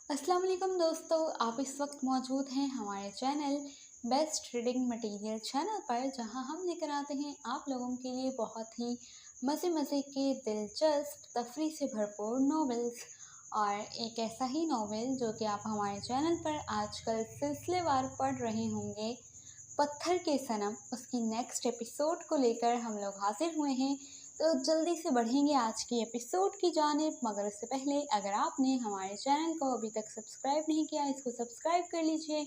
अस्सलाम वालेकुम दोस्तों, आप इस वक्त मौजूद हैं हमारे channel best reading material channel पर, जहां हम लेकर आते हैं आप लोगों के लिए बहुत ही मज़े मज़े के दिलचस्प तफरी से भरपूर नॉवेल्स। और एक ऐसा ही नॉवेल जो कि आप हमारे चैनल पर आजकल सिलसिलेवार पढ़ रहे होंगे, पत्थर के सनम, उसकी नेक्स्ट एपिसोड को लेकर हम लोग हाजिर हुए हैं। तो जल्दी से बढ़ेंगे आज की एपिसोड की जानिब, मगर उससे पहले अगर आपने हमारे चैनल को अभी तक सब्सक्राइब नहीं किया, इसको सब्सक्राइब कर लीजिए,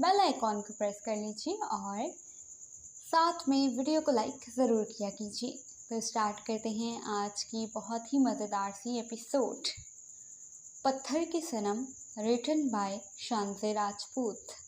बेल आइकॉन को प्रेस कर लीजिए और साथ में वीडियो को लाइक ज़रूर किया कीजिए। तो स्टार्ट करते हैं आज की बहुत ही मज़ेदार सी एपिसोड, पत्थर के सनम, रिटन बाय शांति राजपूत।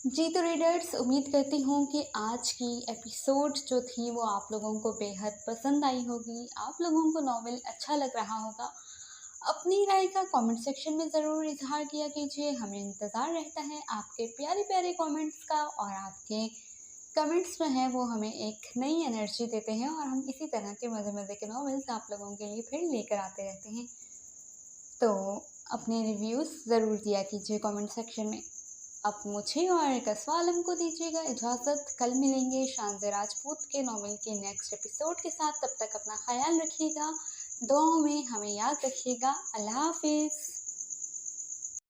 जी तो रीडर्स, उम्मीद करती हूँ कि आज की एपिसोड जो थी वो आप लोगों को बेहद पसंद आई होगी। आप लोगों को नॉवेल अच्छा लग रहा होगा। अपनी राय का कमेंट सेक्शन में ज़रूर इज़हार किया कीजिए। हमें इंतज़ार रहता है आपके प्यारे प्यारे कमेंट्स का, और आपके कमेंट्स जो हैं वो हमें एक नई एनर्जी देते हैं, और हम इसी तरह के मज़े मज़े के नॉवेल्स आप लोगों के लिए फिर लेकर आते रहते हैं। तो अपने रिव्यूज़ ज़रूर दिया कीजिए कमेंट सेक्शन में। अब मुझे और कसवा आलम को दीजिएगा इजाज़त। कल मिलेंगे शानज़ राजपूत के नॉवेल के नेक्स्ट एपिसोड के साथ। तब तक अपना ख़्याल रखिएगा, दुआओं में हमें याद रखिएगा। अल्लाह हाफ़िज़।